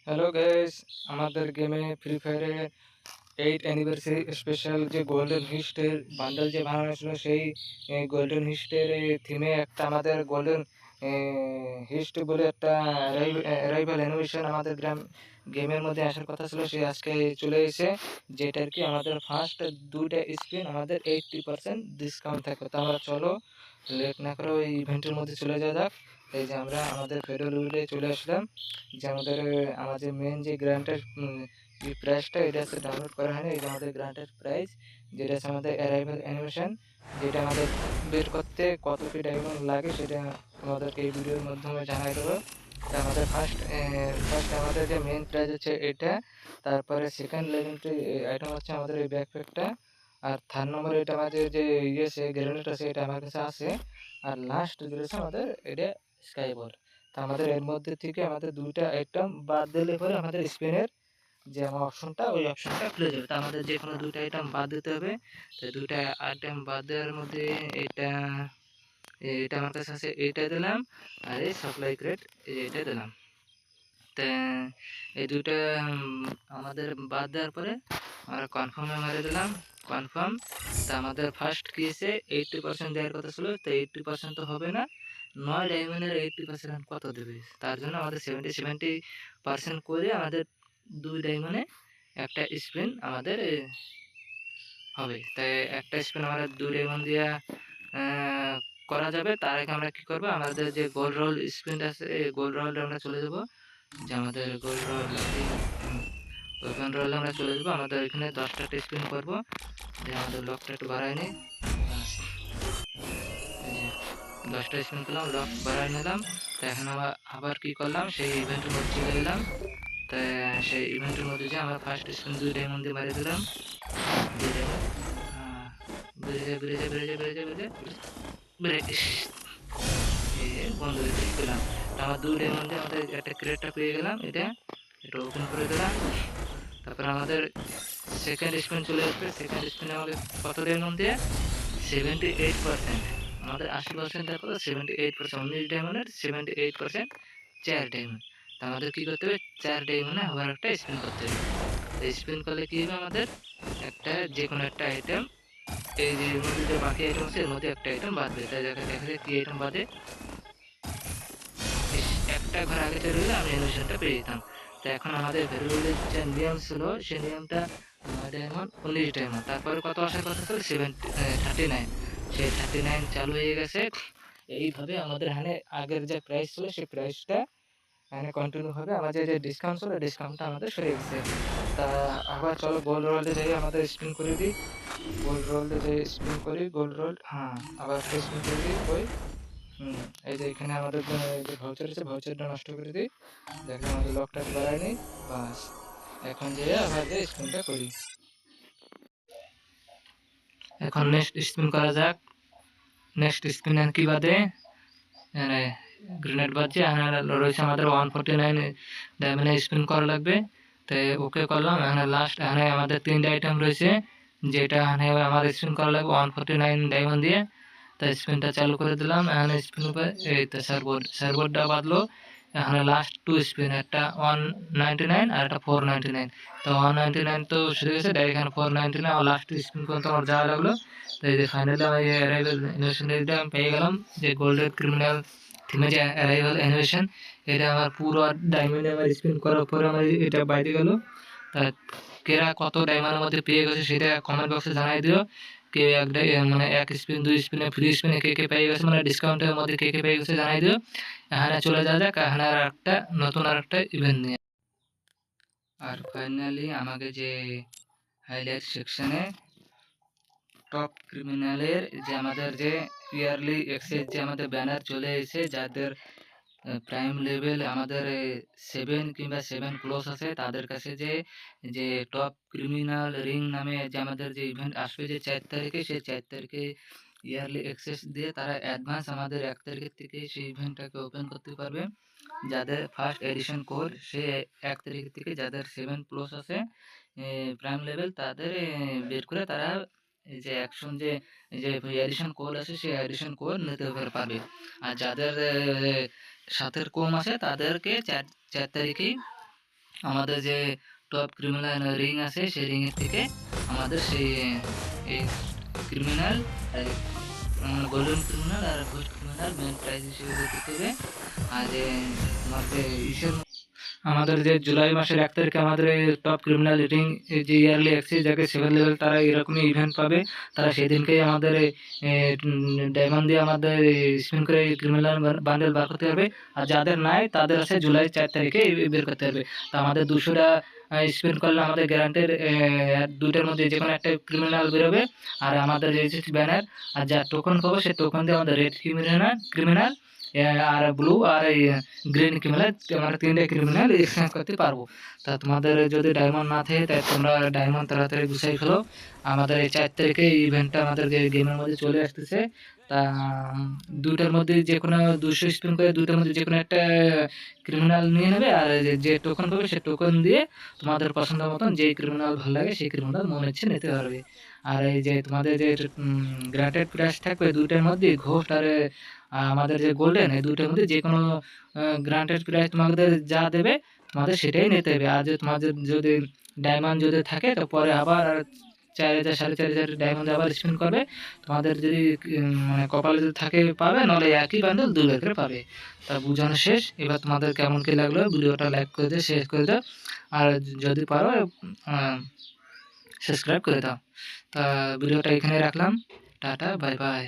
Hello guys, আমাদের গেমে free ফায়ারে 8 anniversary special যে গোল্ডেন হিস্টের বান্ডেল যে বানানো ছিল সেই গোল্ডেন হিস্টের থিমে একটা আমাদের গোল্ডেন হিস্ট বলে একটা অ্যারাইভাল অ্যানিমেশন আমাদের গেমের মধ্যে আসার কথা ছিল, সে আজকে চলে এসেছে। যেটা আর কি আমাদের ফার্স্ট দুইটা স্পিন আমাদের 80% ডিসকাউন্ট থাকবে। তো আমরা চলো লেট না করে ওই ইভেন্টের মধ্যে চলে যাওয়া যাক। এই যে আমরা আমাদের ফেডারেল রুলে চলে আসলাম। যে আমাদের মেন যে গ্র্যান্টের প্রাইসটা এটা হচ্ছে ডাউনলোড করা হয়নি। এই যে আমাদের গ্র্যান্টের প্রাইস, যেটা হচ্ছে আমাদের অ্যারাইভাল অ্যানিমেশন, যেটা আমাদের বের করতে কত কি ডায়মন্ড লাগে সেটা তোমাদেরকে এই ভিডিওর মাধ্যমে জানাই দেবো। তা আমাদের ফার্স্ট আমাদের যে মেন প্রাইস হচ্ছে এটা। তারপরে সেকেন্ড লেজেন্ডারি আইটেম হচ্ছে আমাদের এই ব্যাকপ্যাকটা। আর থার্ড নম্বরে এটা আমাদের যে ইয়েছে গ্রেনেড আছে, এটা আমার কাছে আছে। আর লাস্ট যেটা হচ্ছে আমাদের এটা স্কাই বল। তা আমাদের এর মধ্যে থেকে আমাদের দুইটা আইটেম বাদ দিলে পরে আমাদের স্পিনের যে আমার অপশনটা ওই অপশনটা খুলে যাবে। তা আমাদের যে কোনো দুইটা আইটেম বাদ দিতে হবে। তো দুইটা আইটেম বাদ দেওয়ার মধ্যে এটা এটা আমার কাছে আছে, এইটা দিলাম। আর এই সাপ্লাই ক্রেট এইটা দিলাম। তা এই দুইটা আমাদের বাদ দেওয়ার পরে আমরা কনফার্মে মারে দিলাম, কনফার্ম। তা আমাদের ফার্স্ট কেসে 80% দেওয়ার কথা ছিল, তো 80% তো হবে না। 9 ডায়মন্ডের 80% কত দেবে? তার জন্য আমাদের 70% করে আমাদের 2 ডায়মন্ডে একটা স্পিন আমাদের হবে। তাই একটা স্পিন আমাদের 2 ডায়মন্ড দিয়া করা যাবে। তার আগে আমরা কি করবো, আমাদের যে গোল্ড রোল স্পিনটা আছে এই গোল্ড রোলটা আমরা চলে যাবো। যে আমাদের গোল্ড রোল ওপেন রোলে আমরা চলে যাবো। আমাদের এখানে 10টা স্পিন করবো। যে আমাদের লকটা একটু বাড়াই নিই। এই যে 10টা স্পিন করলাম, লক বাড়াই নিলাম। তো এখন আবার কি করলাম, সেই ইভেন্টের মধ্যে চলে গেলাম। তো সেই ইভেন্টের মধ্যে যে আমরা ফার্স্ট স্পিন 2 ডায়মন্ড দিয়ে মারি দিলাম। 2 ডায়মন্ড বেড়ে যায় বেড়ে যায় বেড়ে যায় বেড়ে যায় বেড়ে বন্ধ করে পেলাম। তো আমার 2 ডায়মন্ড দিয়ে আমাদের একটা ক্রেটটা পেয়ে গেলাম। এটা ওপেন করে দিলাম। তারপর আমাদের সেকেন্ড স্পিন চলে আসবে। সেকেন্ড স্পিনে আমাদের কত ডায়মন্ড দিয়ে 78%। আমাদের 80% দেওয়ার কথা 78%, 19 ডায়মন্ডের 78% 4 ডায়মন্ড। তো আমাদের কি করতে হবে, 4 ডায়মন্ডে আবার একটা স্পিন করতে হবে। স্পিন করলে কি হবে, আমাদের একটা যে কোনো একটা আইটেম এই যে এর মধ্যে যে বাকি আইটেম আছে এর মধ্যে একটা আইটেম বাদবে। তাই দেখা যায় কি আইটেম বাদে, একটা ঘর আগে চলে গেলে আমি অ্যানিমেশনটা পেয়ে যেতাম। তো এখন আমাদের ভেরিয়েবলের যে নিয়ম ছিল সেই নিয়মটা ডায়মন্ড 19 ডায়মন্ড, তারপরে কত আসার কথা ছিল 39, সেই 39 চালু হয়ে গেছে। এইভাবে আমাদের এখানে আগের যে প্রাইস ছিল সেই প্রাইসটা এখানে কন্টিনিউ হবে। আমাদের যে ডিসকাউন্ট ছিল ডিসকাউন্টটা আমাদের সরে গেছে। তা আবার চলো গোল্ড রোলে যাই, আমাদের স্পিন করে দিই। গোল্ড রোলে যাই স্পিন করি, গোল্ড রোল, হ্যাঁ আবার একটা স্পিন করে দিই। ওই এই যে এখানে আমাদের যে ভাউচার আছে ভাউচারটা নষ্ট করে দিই। দেখো আমাদের লকটা বাড়াই নেই। বাস এখন যে আবার যে স্পিনটা করি। এখন নেক্সট স্পিন করা যাক। নেক্সট স্পিন কি বাদে মানে গ্রেনেড বাজছে, রয়েছে আমাদের 149 ডায়মন্ডে স্পিন করা লাগবে। তাই ওকে করলাম। এখানে লাস্ট এখানে আমাদের 3টা আইটেম রয়েছে, যেটা এখানে আমার স্পিন করা লাগবে 149 ডায়মন্ড দিয়ে। তাই স্পিনটা চালু করে দিলাম। এখানে স্পিন উপরে এই তো সার্বোর্ডটা বাদলো। এখানে লাস্ট 2 স্পিন, একটা 199 আর একটা 499। তো 199 তো শুরু গেছে, ডাইরেক্ট এখানে 499 আর লাস্ট স্পিন পর্যন্ত আমার যাওয়া লাগলো। তো এই যে ফাইনালি আমি অ্যারাইভাল অ্যানিমেশন আমি পেয়ে গেলাম। যে গোল্ডেন ক্রিমিনাল থিমে যে অ্যারাইভাল অ্যানিমেশন, এটা আমার পুরো ডায়মন্ডে আমার স্পিন করার পরে আমার এটা বাইরে গেল। তা কেরা কত ডায়মন্ডের মধ্যে পেয়ে গেছে সেটা কমেন্ট বক্সে জানাই দিও। কেউ মানে এক স্পিন 2 স্পিনে ফ্রি স্পিনে কে পেয়ে গেছে, মানে ডিসকাউন্টের মধ্যে কে পেয়ে গেছে জানাই দিও। এখানে চলে যাওয়া যাক এখানে আর একটা নতুন আর একটা ইভেন্ট নিয়ে। আর ফাইনালি আমাকে যে হাইলাইট সেকশনে টপ ক্রিমিনালের যে আমাদের যে ইয়ারলি এক্সেস যে আমাদের ব্যানার চলে এসেছে, যাদের প্রাইম লেভেল আমাদের 7 কিংবা 7+ আছে, তাদের কাছে যে যে টপ ক্রিমিনাল রিং নামে যে আমাদের যে ইভেন্ট আসবে যে 4 তারিখে, সেই 4 তারিখে ইয়ারলি অ্যাক্সেস দিয়ে তারা অ্যাডভান্স আমাদের 1 তারিখের থেকে সেই ইভেন্টটাকে ওপেন করতে পারবে। যাদের ফার্স্ট এডিশন কোর সে 1 তারিখ থেকে যাদের 7+ আছে প্রাইম লেভেল, তাদের বের করে তারা এই যে অ্যাকশন যে যে এডিশন কোর আছে সেই এডিশন কোর নিতে পারবে। আর যাদের সাতের কম আছে তাদেরকে 4 তারিখেই আমাদের যে টপ ক্রিমিনাল রিং আছে সেই রিংয়ের থেকে আমাদের সেই এই ক্রিমিনাল মানে গোল্ডেন ক্রিমিনাল আর ঘোস্ট ক্রিমিনাল মেন প্রাইজ হিসেবে দিতে হবে। আর যে তোমার যে ইসের আমাদের যে জুলাই মাসের 1 তারিখে আমাদের টপ ক্রিমিনাল রেটিং যে ইয়ারলি অ্যাক্সেস যাকে 7 লেভেল তারা এরকমই ইভেন্ট পাবে। তারা সেদিনকেই আমাদের ডায়মন্ড দিয়ে আমাদের স্পিন করে ক্রিমিনাল বান্ডেল বার করতে পারবে। আর যাদের নাই তাদের আছে জুলাই 4 তারিখে বের করতে পারবে। তো আমাদের 200টা স্পিন করলে আমাদের গ্যারান্টেড দুইটার মধ্যে যে কোনো একটা ক্রিমিনাল বেরোবে। আর আমাদের রেজিস্ট্রি ব্যানার আর যা টোকন পাবো সেই টোকন দিয়ে আমাদের রেড ক্রিমিনাল আর ব্লু আর এই গ্রিন ক্রিমিনাল আমরা 3টে ক্রিমিনাল এক্সচেঞ্জ করতে পারবো। তা তোমাদের যদি ডায়মন্ড না থাকে তাই তোমরা ডায়মন্ড তাড়াতাড়ি গুছাই ফেলো। আমাদের এই 4 তারিখে ইভেন্টটা আমাদের গেমের মধ্যে চলে আসতেছে। তা দুইটার মধ্যে যে কোনো 200 স্পিন করে দুইটার মধ্যে যে কোনো একটা ক্রিমিনাল নিয়ে নেবে। আর যে টোকন পাবে সেই টোকন দিয়ে তোমাদের পছন্দ মতন যেই ক্রিমিনাল ভালো লাগে সেই ক্রিমিনাল মনে ইচ্ছে নিতে পারবে। আর এই যে তোমাদের যে গ্রান্টেড প্রাইস থাকবে দুইটার মধ্যে ঘোস্ট আর আমাদের যে গোল্ডেন এই দুইটার মধ্যে যে কোনো গ্রান্টেড প্রাইস তোমাদের যা দেবে তোমাদের সেটাই নিতে হবে। আর যে তোমাদের যদি ডায়মন্ড যদি থাকে তো পরে আবার 4000 4500 ডায়মন্ড আবার স্পিন করবে। তোমাদের যদি মানে কপালে যদি থাকে পাবে, নাহলে একই বান্ডেল দুইবার করে পাবে। তা বুঝানো শেষ। এবার তোমাদের কেমন কি লাগলো ভিডিওটা লাইক করে দিও, শেয়ার করে দাও। আর যদি পারো সাবস্ক্রাইব করে দাও। তা ভিডিওটা এখানে রাখলাম। Tata, bye bye.